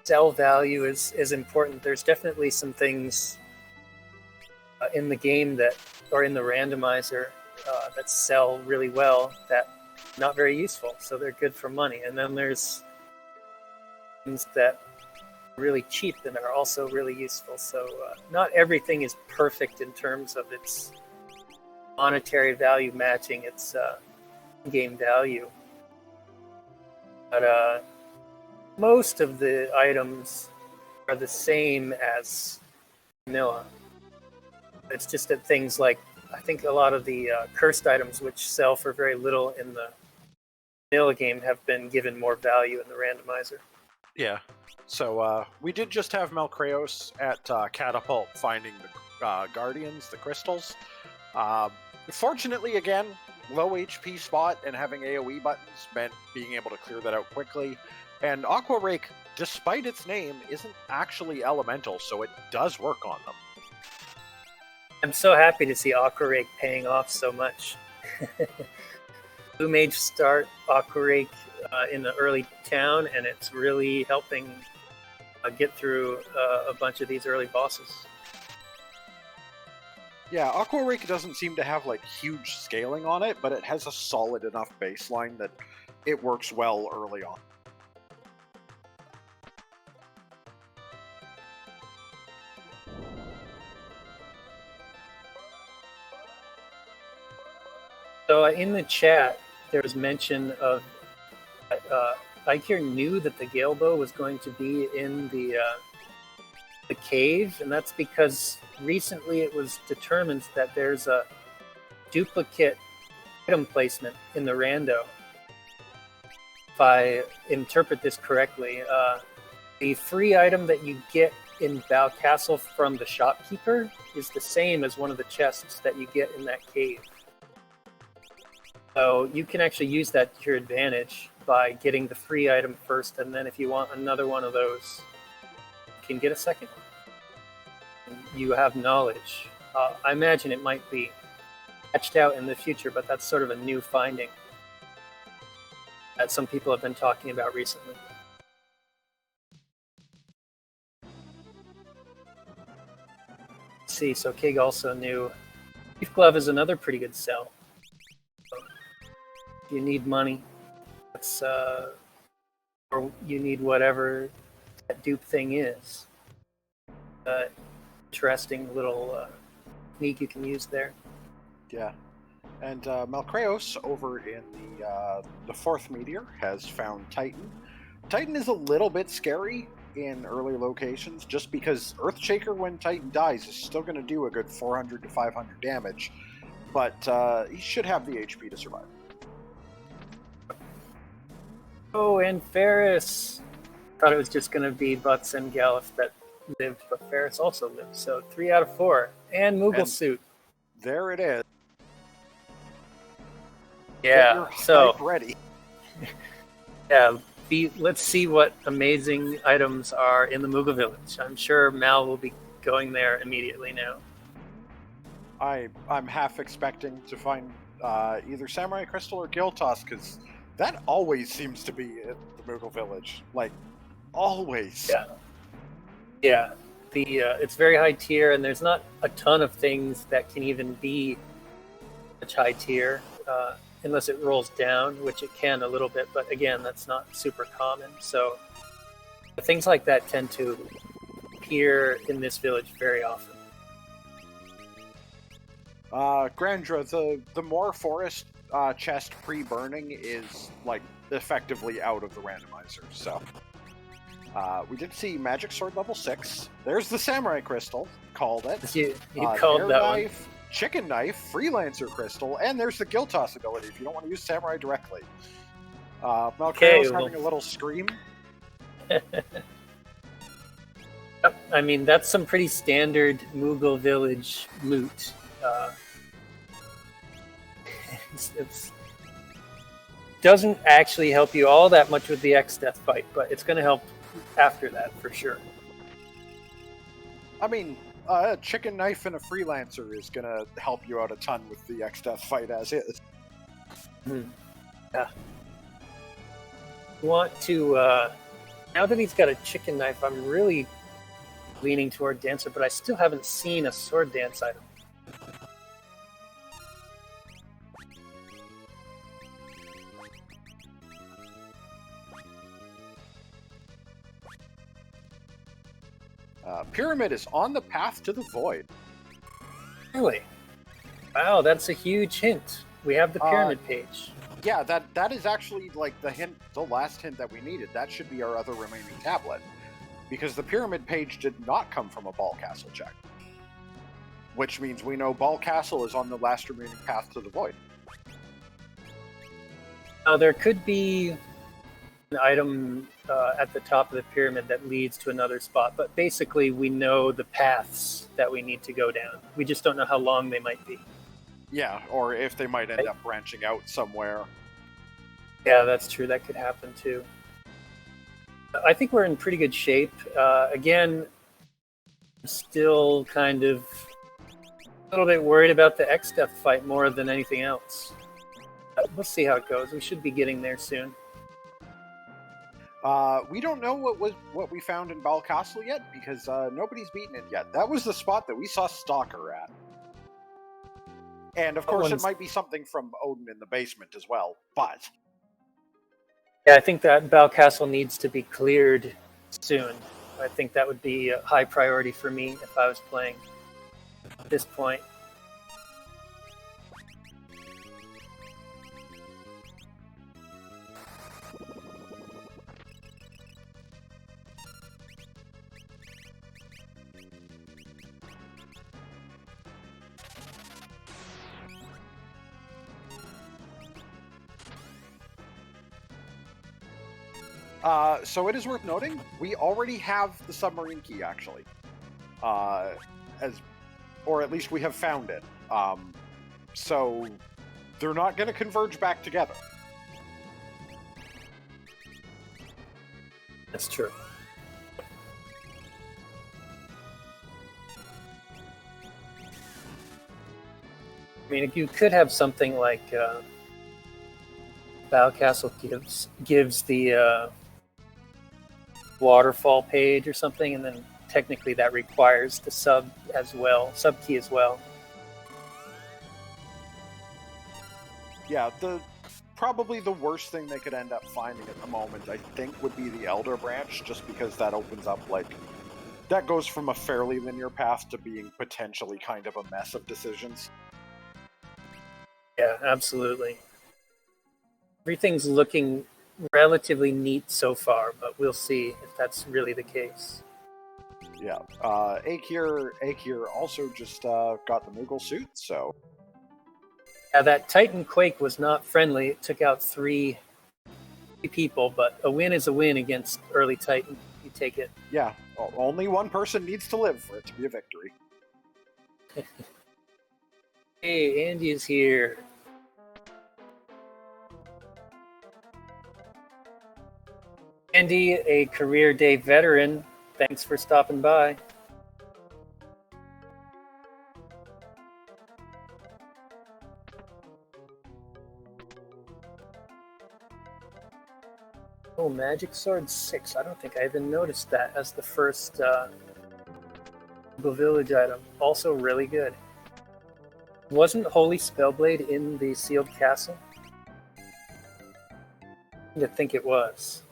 Sell value is important. There's definitely some things in the game that, or in the randomizer, that sell really well that not very useful, so they're good for money. And then there's things that are really cheap and are also really useful. So not everything is perfect in terms of its monetary value matching its game value. But most of the items are the same as vanilla. It's just that things like, I think a lot of the cursed items, which sell for very little in the vanilla game, have been given more value in the randomizer. Yeah. So we did just have Malcreos at Catapult finding the Guardians, the crystals. Fortunately, again, low HP spot and having AoE buttons meant being able to clear that out quickly. And Aqua Rake, despite its name, isn't actually elemental, so it does work on them. I'm so happy to see Aqua Rake paying off so much. Blue Mage start Aqua Rake in the early town, and it's really helping get through a bunch of these early bosses. Yeah, Aqua Rake doesn't seem to have like huge scaling on it, but it has a solid enough baseline that it works well early on. So in the chat, there was mention of Eykir knew that the Gale Bow was going to be in the cave, and that's because recently it was determined that there's a duplicate item placement in the rando. If I interpret this correctly, the free item that you get in Bow Castle from the shopkeeper is the same as one of the chests that you get in that cave. So you can actually use that to your advantage by getting the free item first, and then if you want another one of those, you can get a second one. You have knowledge. I imagine it might be patched out in the future, but that's sort of a new finding that some people have been talking about recently. Let's see, so Kig also knew Leaf Glove is another pretty good sell. If you need money, it's, or you need whatever that dupe thing is. Interesting little technique you can use there. Yeah. And Malcreos over in the fourth meteor has found Titan. Titan is a little bit scary in early locations just because Earthshaker, when Titan dies, is still going to do a good 400 to 500 damage, but he should have the HP to survive. Oh, and Ferris! Thought it was just going to be Butts and Galif that lived, but Ferris also lived. So 3 out of 4. And Moogle Suit. There it is. Yeah, so ready. Yeah, let's see what amazing items are in the Moogle Village. I'm sure Mal will be going there immediately now. I'm half expecting to find either Samurai Crystal or Giltos, because that always seems to be at the Moogle Village. Like, always. Yeah. It's very high tier, and there's not a ton of things that can even be such high tier, unless it rolls down, which it can a little bit, but again, that's not super common. So things like that tend to appear in this village very often. Grandra, the more forest chest pre-burning is like effectively out of the randomizer. So we did see magic sword level 6. There's the samurai crystal. Called it. You called that knife, one. Chicken knife, freelancer crystal, and there's the guild toss ability if you don't want to use samurai directly. Malcreos having a little scream. I mean, that's some pretty standard Moogle village loot. It doesn't actually help you all that much with the X-Death fight, but it's going to help after that for sure. I mean, a chicken knife and a freelancer is going to help you out a ton with the X-Death fight as is. Yeah. Want to, now that he's got a chicken knife, I'm really leaning toward Dancer, but I still haven't seen a sword dance item. Pyramid is on the path to the void. Really? Wow, that's a huge hint. We have the pyramid page. Yeah, that is actually like the last hint that we needed. That should be our other remaining tablet. Because the pyramid page did not come from a Ball Castle check. Which means we know Ball Castle is on the last remaining path to the void. Now, there could be an item at the top of the pyramid that leads to another spot, but basically we know the paths that we need to go down. We just don't know how long they might be. Yeah, or if they might end up branching out somewhere. Yeah, that's true. That could happen too. I think we're in pretty good shape. Again, still kind of a little bit worried about the X-Death fight more than anything else. We'll see how it goes. We should be getting there soon. We don't know what we found in Bal Castle yet because nobody's beaten it yet. That was the spot that we saw Stalker at. And of course, it might be something from Odin in the basement as well, but... Yeah, I think that Bal Castle needs to be cleared soon. I think that would be a high priority for me if I was playing at this point. So it is worth noting, we already have the submarine key, actually. Or at least we have found it. So they're not going to converge back together. That's true. I mean, if you could have something like Bal Castle gives the waterfall page or something, and then technically that requires the sub key as well. Yeah, probably the worst thing they could end up finding at the moment, I think, would be the Elder Branch, just because that opens up, that goes from a fairly linear path to being potentially kind of a mess of decisions. Yeah, absolutely. Everything's looking relatively neat so far, but we'll see if that's really the case. Yeah. Eykir also just got the Moogle suit, so... Yeah, that Titan Quake was not friendly. It took out three people, but a win is a win against early Titan. You take it. Yeah, only one person needs to live for it to be a victory. Hey, Andy is here. Andy, a career day veteran, thanks for stopping by. Oh, Magic Sword 6. I don't think I even noticed that as the first village item. Also really good. Wasn't Holy Spellblade in the sealed castle? I think it was.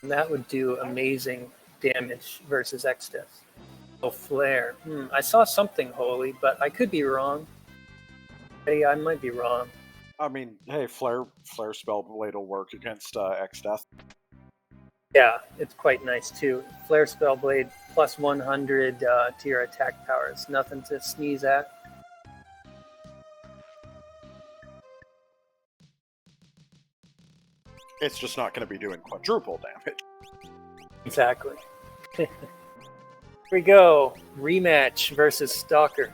And that would do amazing damage versus Exdeath. Oh, Flare. I saw something holy, but I could be wrong. Hey, I might be wrong. I mean, hey, Flare Spellblade will work against Exdeath. Yeah, it's quite nice too. Flare Spellblade plus 100 to your attack power is nothing to sneeze at. It's just not going to be doing quadruple damage. Exactly. Here we go. Rematch versus Stalker.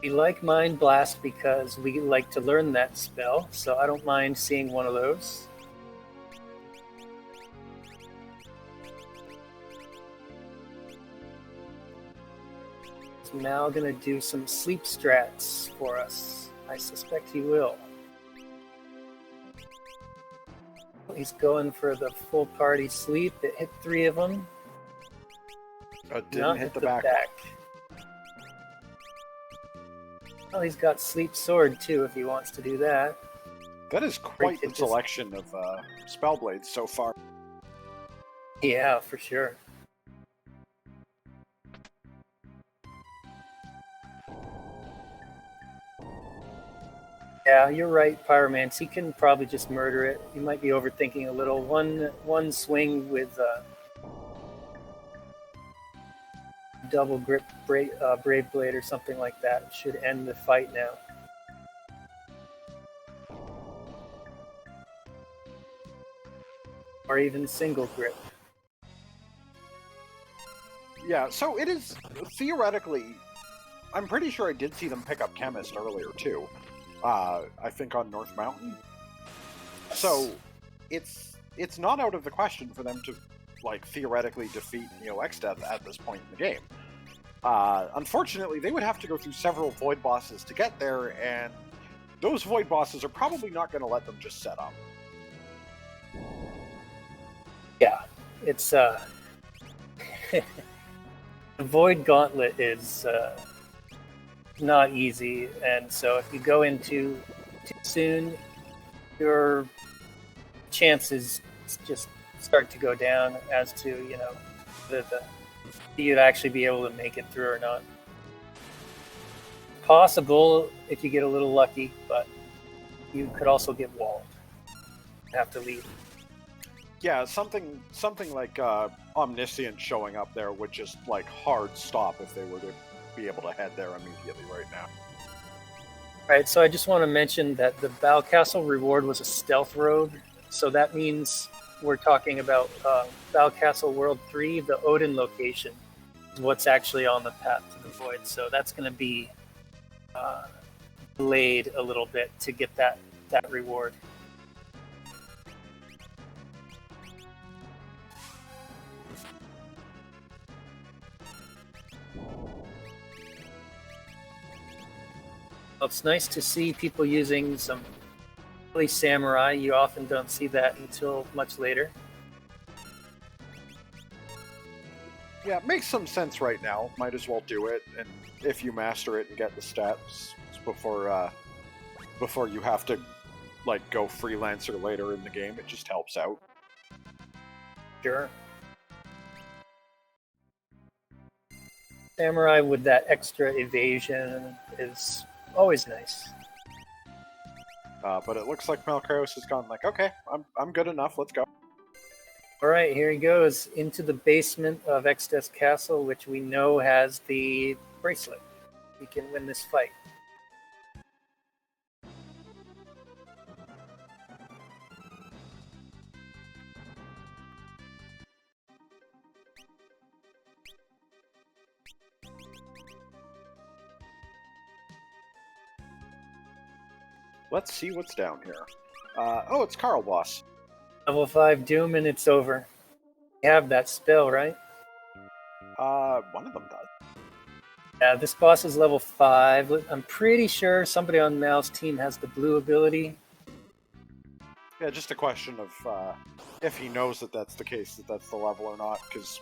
We like Mind Blast because we like to learn that spell, so I don't mind seeing one of those. Is Mal gonna do some sleep strats for us? I suspect he will. He's going for the full party sleep. It hit 3 of them. Didn't Not hit the back. back. Oh, he's got Sleep Sword too if he wants to do that. That is quite the selection of Spellblades so far. Yeah, for sure. Yeah, you're right, Pyromance. He can probably just murder it. You might be overthinking a little. One swing with double grip Brave Blade or something like that should end the fight now. Or even single grip. Yeah, so it is theoretically. I'm pretty sure I did see them pick up Chemist earlier too. I think on North Mountain. So it's not out of the question for them to like theoretically defeat Exdeath at this point in the game. Unfortunately, they would have to go through several void bosses to get there, and those void bosses are probably not going to let them just set up. Yeah, it's the Void Gauntlet is not easy, and so if you go in too soon, your chances just start to go down as to the you'd actually be able to make it through or not. Possible if you get a little lucky, but you could also get walled. Have to leave. Yeah, something like Omniscient showing up there would just like hard stop if they were to be able to head there immediately right now. Right, so I just want to mention that the Val Castle reward was a stealth rogue, so that means we're talking about Val Castle World 3, the Odin location, is what's actually on the path to the Void, so that's going to be delayed a little bit to get that reward. Well, it's nice to see people using some really samurai. You often don't see that until much later. Yeah, it makes some sense right now. Might as well do it, and if you master it and get the stats before you have to like go freelancer later in the game, it just helps out. Sure. Samurai with that extra evasion is always nice. But it looks like Malcreos has gone like, okay, I'm good enough. Let's go. All right, here he goes into the basement of Exdeath's castle, which we know has the bracelet. He can win this fight. Let's see what's down here. Oh, it's Carl Boss. Level 5 Doom, and it's over. You have that spell, right? One of them does. Yeah, this boss is level 5. I'm pretty sure somebody on Mal's team has the blue ability. Yeah, just a question of if he knows that that's the case, that that's the level or not, because...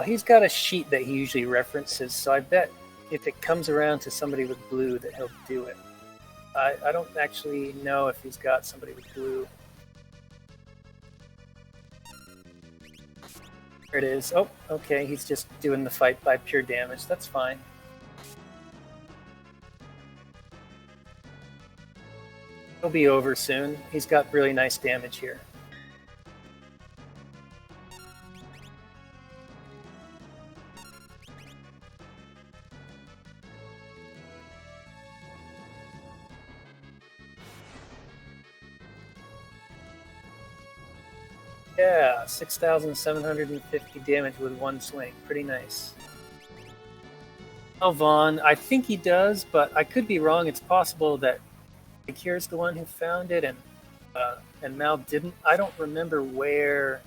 He's got a sheet that he usually references, so I bet if it comes around to somebody with blue that he'll do it. I don't actually know if he's got somebody with blue. There it is. Oh, okay, he's just doing the fight by pure damage. That's fine. He'll be over soon. He's got really nice damage here. Yeah, 6,750 damage with one swing. Pretty nice. Vaughn, I think he does, but I could be wrong. It's possible that Eykir's the one who found it, and Mal didn't. I don't remember where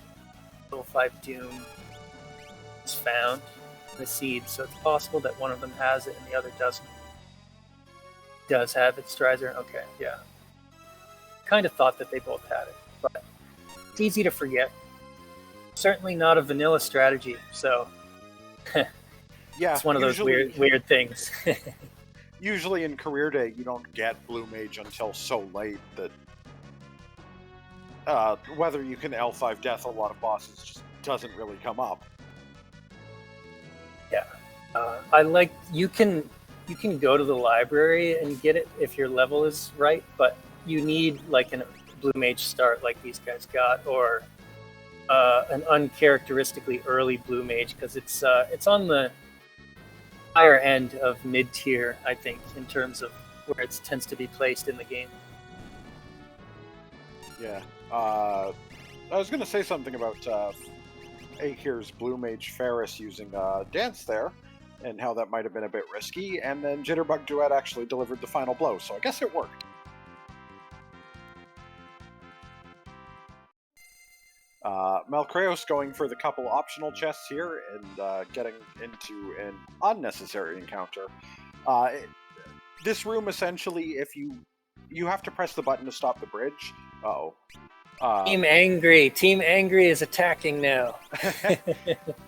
Level 5 Doom was found, the seed, so it's possible that one of them has it and the other doesn't. Does have it, Strizer? Okay, yeah. Kind of thought that they both had it, but it's easy to forget. Certainly not a vanilla strategy, so yeah, it's one of those weird things. Usually in Career Day, you don't get Blue Mage until so late that whether you can L5 death a lot of bosses just doesn't really come up. Yeah, I like you can go to the library and get it if your level is right, but you need like a Blue Mage start like these guys got, or an uncharacteristically early Blue Mage, because it's on the higher end of mid tier, I think, in terms of where it tends to be placed in the game. Yeah, I was going to say something about Eykir's Blue Mage Ferris using Dance there, and how that might have been a bit risky, and then Jitterbug Duet actually delivered the final blow, so I guess it worked. Malcreos going for the couple optional chests here and getting into an unnecessary encounter. This room essentially, if you have to press the button to stop the bridge. Team Angry is attacking now.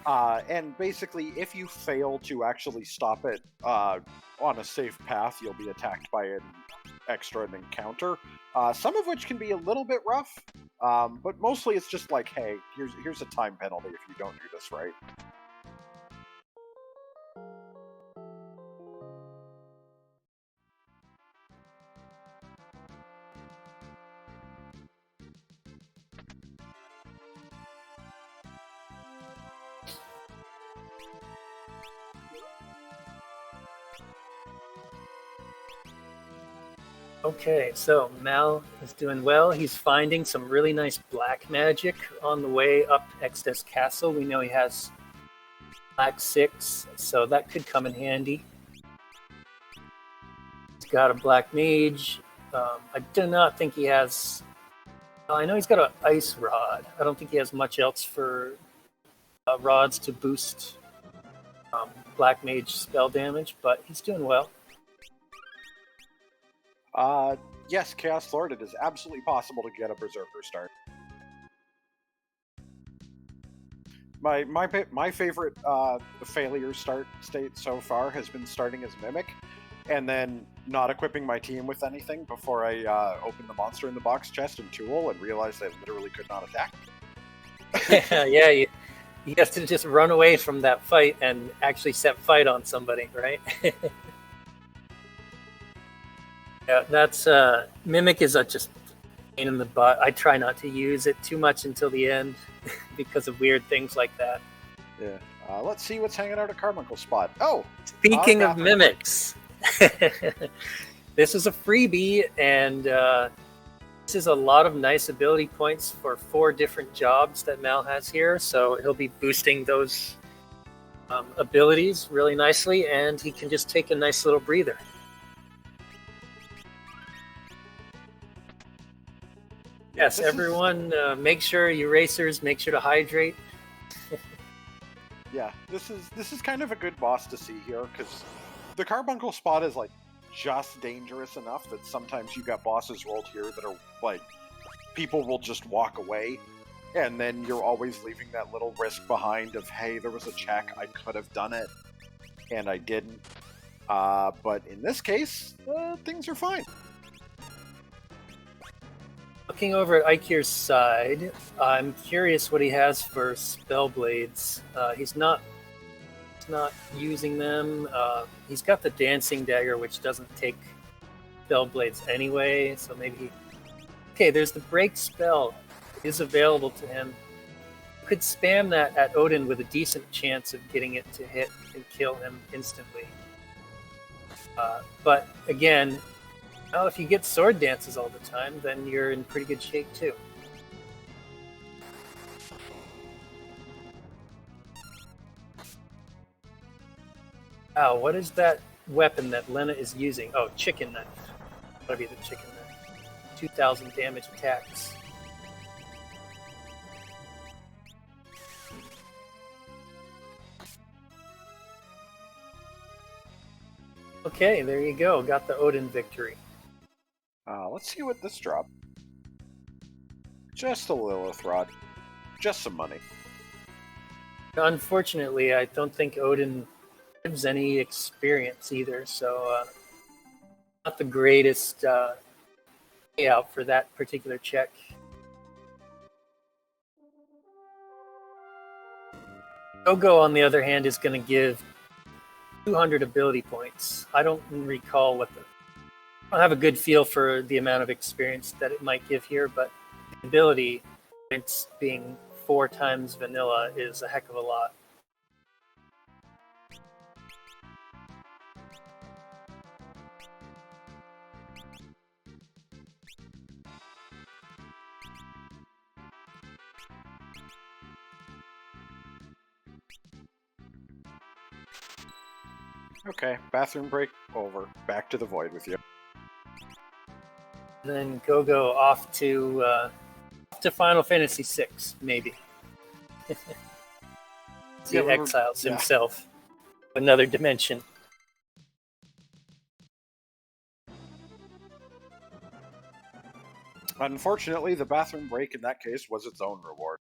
And basically, if you fail to actually stop it on a safe path, you'll be attacked by an extra encounter. Some of which can be a little bit rough. But mostly it's just like, hey, here's a time penalty if you don't do this right. Okay, so Mal is doing well. He's finding some really nice black magic on the way up Exodus Castle. We know he has black 6, so that could come in handy. He's got a black mage. I do not think he has... I know he's got an ice rod. I don't think he has much else for rods to boost black mage spell damage, but he's doing well. Yes, Chaos Lord, it is absolutely possible to get a Berserker start. My favorite failure start state so far has been starting as Mimic, and then not equipping my team with anything before I open the monster in the box chest and tool and realized I literally could not attack. Yeah, you have to just run away from that fight and actually set fight on somebody, right? Yeah, that's Mimic is just pain in the butt. I try not to use it too much until the end because of weird things like that. Yeah. Let's see what's hanging out at Carbuncle's spot. Oh! Speaking of mimics, this is a freebie, and this is a lot of nice ability points for 4 different jobs that Mal has here, so he'll be boosting those abilities really nicely, and he can just take a nice little breather. Yes, everyone, make sure you racers, make sure to hydrate. Yeah, this is kind of a good boss to see here, because the Carbuncle spot is like just dangerous enough that sometimes you got bosses rolled here that are like, people will just walk away, and then you're always leaving that little risk behind of, hey, there was a check, I could have done it, and I didn't. But in this case, things are fine. Looking over at Eykir's side, I'm curious what he has for spell blades. He's not using them. He's got the dancing dagger, which doesn't take spell blades anyway. So maybe okay. There's the break spell is available to him. You could spam that at Odin with a decent chance of getting it to hit and kill him instantly. But again, well, if you get sword dances all the time, then you're in pretty good shape too. Wow, what is that weapon that Lena is using? Oh, chicken knife. Gotta be the chicken knife. 2,000 damage attacks. Okay, there you go. Got the Odin victory. Let's see what this dropped. Just a Lilith Rod. Just some money. Unfortunately, I don't think Odin gives any experience either, so not the greatest payout for that particular check. Gogo, on the other hand, is going to give 200 ability points. I don't recall what I don't have a good feel for the amount of experience that it might give here, but the ability points being 4 times vanilla is a heck of a lot. Okay, bathroom break over. Back to the void with you. Then Gogo off to Final Fantasy VI, maybe. He exiles himself to another dimension. Unfortunately, the bathroom break in that case was its own reward.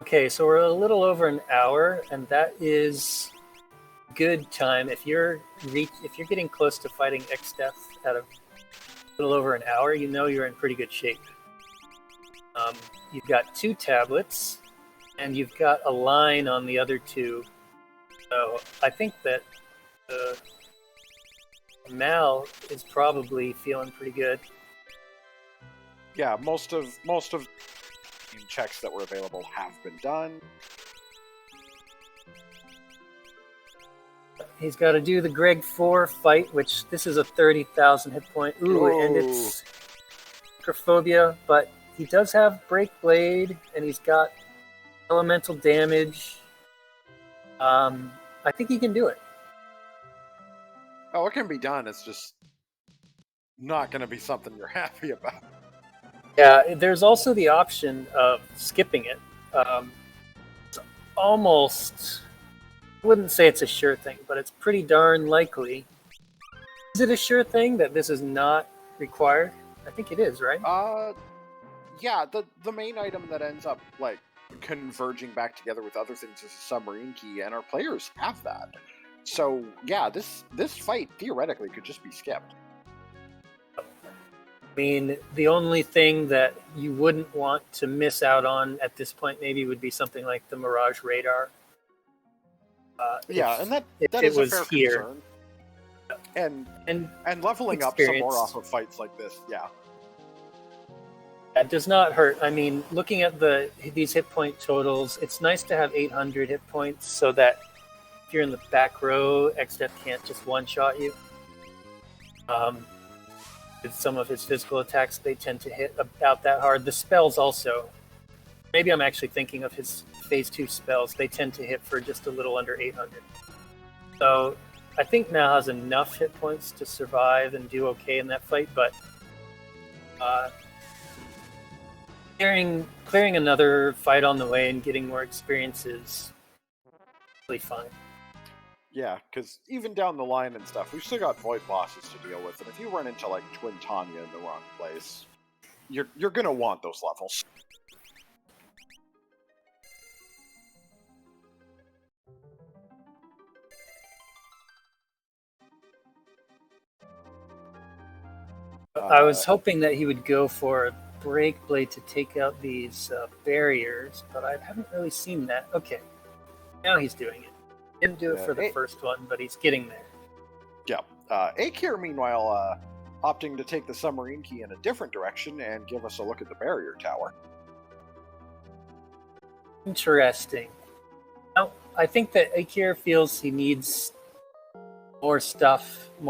Okay, so we're a little over an hour, and that is good time. If you're getting close to fighting X-Death at a little over an hour, you know you're in pretty good shape. You've got 2 tablets, and you've got a line on the other 2. So I think that Mal is probably feeling pretty good. Yeah, most of checks that were available have been done. He's got to do the Greg 4 fight, which this is a 30,000 hit point. Ooh, and it's Acrophobia, but he does have Break Blade, and he's got elemental damage. I think he can do it. Oh, it can be done. It's just not going to be something you're happy about. Yeah, there's also the option of skipping it. It's almost, I wouldn't say it's a sure thing, but it's pretty darn likely. Is it a sure thing that this is not required? I think it is, right? Yeah, the main item that ends up like converging back together with other things is a submarine key, and our players have that. So yeah, this fight theoretically could just be skipped. I mean, the only thing that you wouldn't want to miss out on at this point maybe would be something like the Mirage Radar. And that is a fair concern. And leveling up some more off of fights like this, yeah. That does not hurt. I mean, looking at these hit point totals, it's nice to have 800 hit points so that if you're in the back row, X-Death can't just one-shot you. With some of his physical attacks, they tend to hit about that hard. The spells also. Maybe I'm actually thinking of his Phase 2 spells. They tend to hit for just a little under 800. So I think Mal has enough hit points to survive and do okay in that fight, but Clearing another fight on the way and getting more experience is really fine. Yeah, because even down the line and stuff, we've still got void bosses to deal with, and if you run into like Twin Tanya in the wrong place, you're gonna want those levels. I was hoping that he would go for a break blade to take out these barriers, but I haven't really seen that. Okay, now he's doing it. Didn't do it for the first one, but he's getting there. Yeah. Eykir, meanwhile, opting to take the submarine key in a different direction and give us a look at the barrier tower. Interesting. Now, I think that Eykir feels he needs more stuff, more